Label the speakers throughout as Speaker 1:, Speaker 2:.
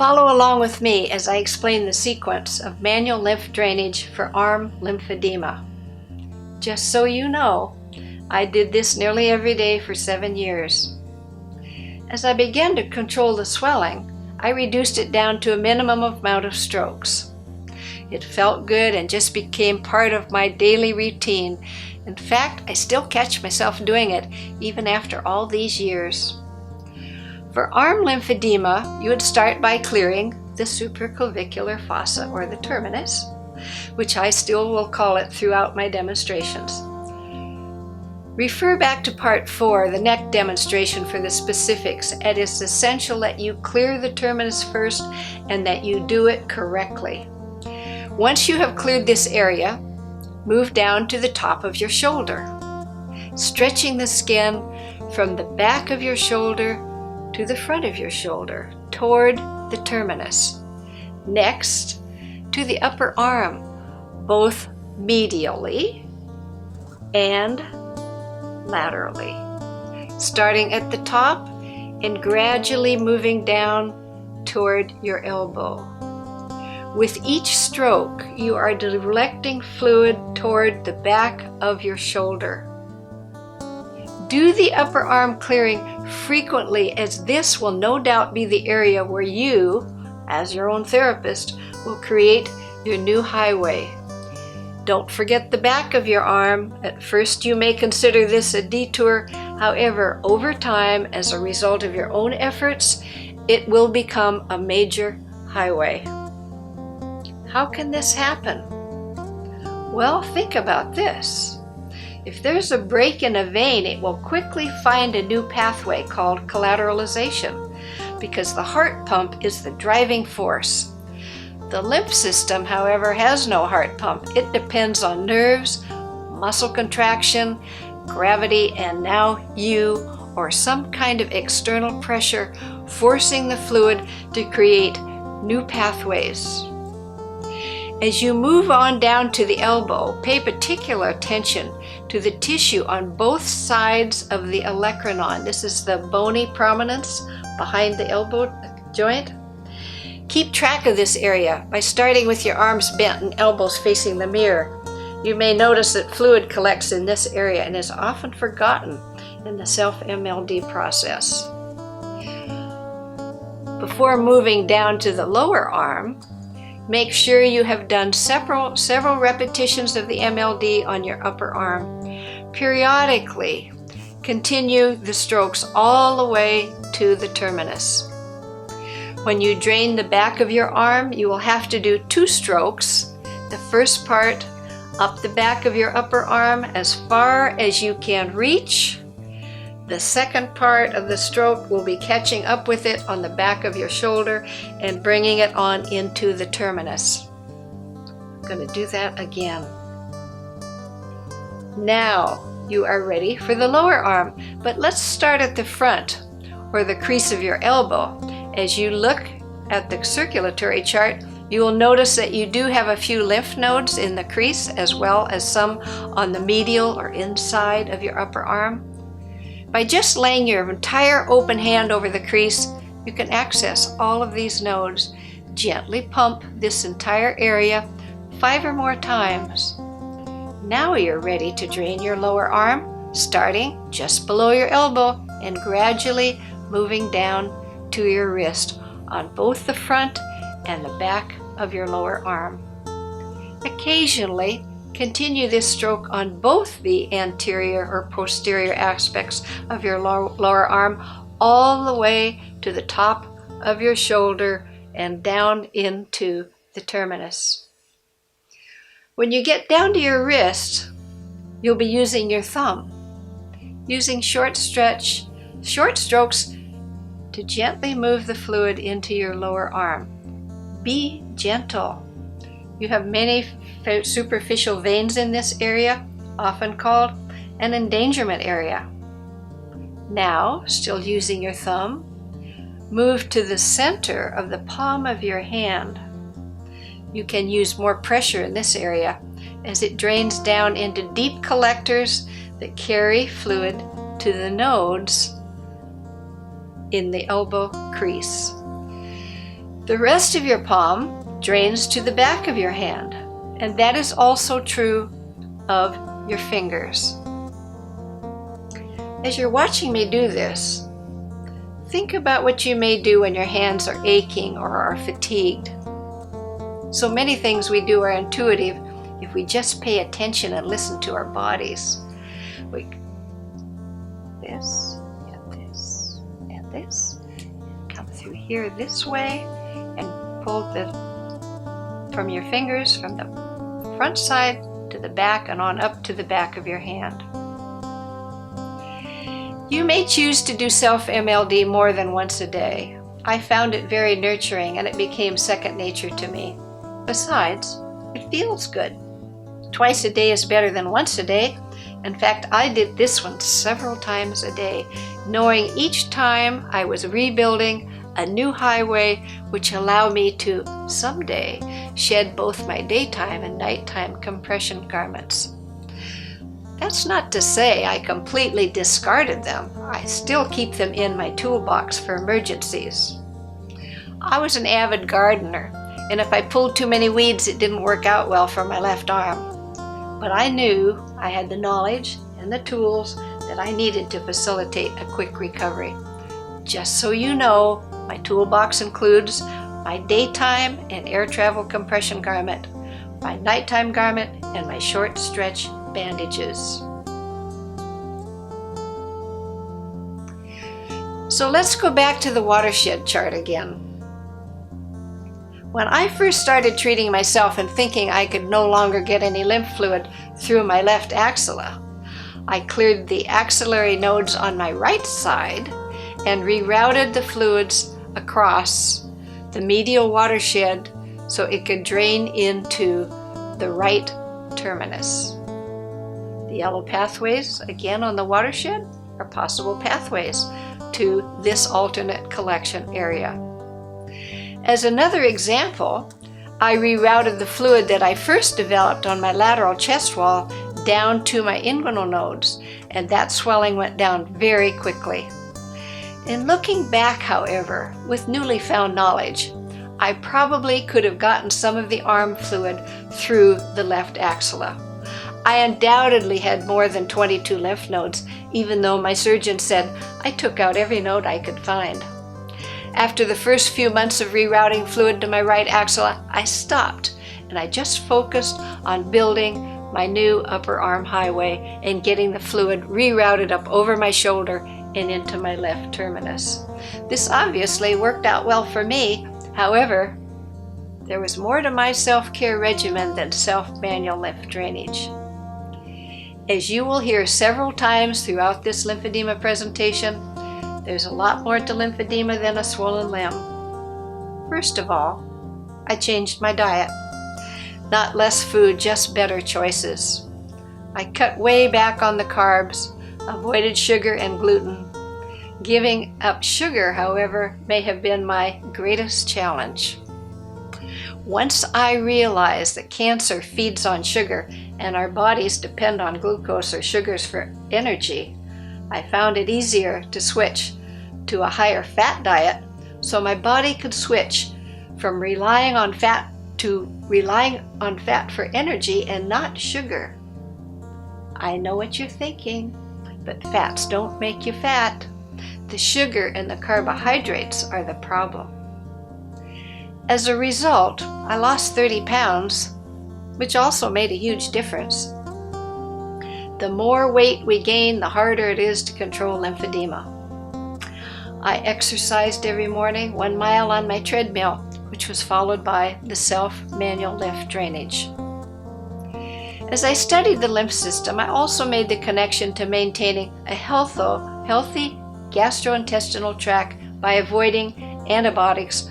Speaker 1: Follow along with me as I explain the sequence of manual lymph drainage for arm lymphedema. Just so you know, I did this nearly every day for 7 years. As I began to control the swelling, I reduced it down to a minimum amount of strokes. It felt good and just became part of my daily routine. In fact, I still catch myself doing it even after all these years. For arm lymphedema, you would start by clearing the supraclavicular fossa, or the terminus, which I still will call it throughout my demonstrations. Refer back to part 4, the neck demonstration, for the specifics. It is essential that you clear the terminus first and that you do it correctly. Once you have cleared this area, move down to the top of your shoulder, stretching the skin from the back of your shoulder to the front of your shoulder, toward the terminus. Next, to the upper arm, both medially and laterally, starting at the top and gradually moving down toward your elbow. With each stroke, you are directing fluid toward the back of your shoulder. Do the upper arm clearing frequently, as this will no doubt be the area where you, as your own therapist, will create your new highway. Don't forget the back of your arm. At first you may consider this a detour. However, over time, as a result of your own efforts, it will become a major highway. How can this happen? Well, think about this. If there's a break in a vein, it will quickly find a new pathway called collateralization, because the heart pump is the driving force. The lymph system, however, has no heart pump. It depends on nerves, muscle contraction, gravity, and now you, or some kind of external pressure, forcing the fluid to create new pathways. As you move on down to the elbow, pay particular attention to the tissue on both sides of the olecranon. This is the bony prominence behind the elbow joint. Keep track of this area by starting with your arms bent and elbows facing the mirror. You may notice that fluid collects in this area and is often forgotten in the self-MLD process. Before moving down to the lower arm, make sure you have done several repetitions of the MLD on your upper arm. Periodically, continue the strokes all the way to the terminus. When you drain the back of your arm, you will have to do 2 strokes. The first part up the back of your upper arm as far as you can reach. The second part of the stroke will be catching up with it on the back of your shoulder and bringing it on into the terminus. I'm going to do that again. Now you are ready for the lower arm, but let's start at the front, or the crease of your elbow. As you look at the circulatory chart, you will notice that you do have a few lymph nodes in the crease, as well as some on the medial or inside of your upper arm. By just laying your entire open hand over the crease, you can access all of these nodes. Gently pump this entire area 5 or more times. Now you're ready to drain your lower arm, starting just below your elbow and gradually moving down to your wrist on both the front and the back of your lower arm. Occasionally, continue this stroke on both the anterior or posterior aspects of your lower arm, all the way to the top of your shoulder and down into the terminus. When you get down to your wrist, you'll be using your thumb, using short strokes to gently move the fluid into your lower arm. Be gentle. You have many superficial veins in this area, often called an endangerment area. Now, still using your thumb, move to the center of the palm of your hand. You can use more pressure in this area as it drains down into deep collectors that carry fluid to the nodes in the elbow crease. The rest of your palm drains to the back of your hand, and that is also true of your fingers. As you're watching me do this, think about what you may do when your hands are aching or are fatigued. So many things we do are intuitive if we just pay attention and listen to our bodies. This, and this, and this. Come through here this way and pull from your fingers from the front side to the back and on up to the back of your hand. You may choose to do self-MLD more than once a day. I found it very nurturing and it became second nature to me. Besides, it feels good. Twice a day is better than once a day. In fact, I did this one several times a day, knowing each time I was rebuilding a new highway which allowed me to someday shed both my daytime and nighttime compression garments. That's not to say I completely discarded them. I still keep them in my toolbox for emergencies. I was an avid gardener, and if I pulled too many weeds, it didn't work out well for my left arm. But I knew I had the knowledge and the tools that I needed to facilitate a quick recovery. Just so you know, my toolbox includes my daytime and air travel compression garment, my nighttime garment, and my short stretch bandages. So let's go back to the watershed chart again. When I first started treating myself and thinking I could no longer get any lymph fluid through my left axilla, I cleared the axillary nodes on my right side and rerouted the fluids across the medial watershed so it could drain into the right terminus. The yellow pathways, again on the watershed, are possible pathways to this alternate collection area. As another example, I rerouted the fluid that I first developed on my lateral chest wall down to my inguinal nodes, and that swelling went down very quickly. In looking back, however, with newly found knowledge, I probably could have gotten some of the arm fluid through the left axilla. I undoubtedly had more than 22 lymph nodes, even though my surgeon said I took out every node I could find. After the first few months of rerouting fluid to my right axilla, I stopped and I just focused on building my new upper arm highway and getting the fluid rerouted up over my shoulder and into my left terminus. This obviously worked out well for me. However, there was more to my self-care regimen than self-manual lymph drainage. As you will hear several times throughout this lymphedema presentation, there's a lot more to lymphedema than a swollen limb. First of all, I changed my diet. Not less food, just better choices. I cut way back on the carbs, avoided sugar and gluten. Giving up sugar, however, may have been my greatest challenge. Once I realized that cancer feeds on sugar and our bodies depend on glucose or sugars for energy, I found it easier to switch to a higher fat diet so my body could switch from relying on fat to relying on fat for energy and not sugar. I know what you're thinking, but fats don't make you fat. The sugar and the carbohydrates are the problem. As a result, I lost 30 pounds, which also made a huge difference. The more weight we gain, the harder it is to control lymphedema. I exercised every morning 1 mile on my treadmill, which was followed by the self-manual lymph drainage. As I studied the lymph system, I also made the connection to maintaining a healthy gastrointestinal tract by avoiding antibiotics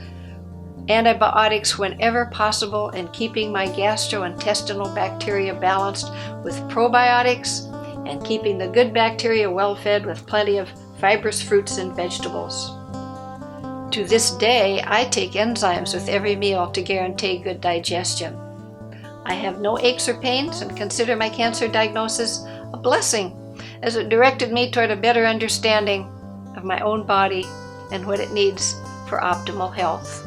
Speaker 1: whenever possible and keeping my gastrointestinal bacteria balanced with probiotics and keeping the good bacteria well fed with plenty of fibrous fruits and vegetables. To this day, I take enzymes with every meal to guarantee good digestion. I have no aches or pains and consider my cancer diagnosis a blessing, as it directed me toward a better understanding of my own body and what it needs for optimal health.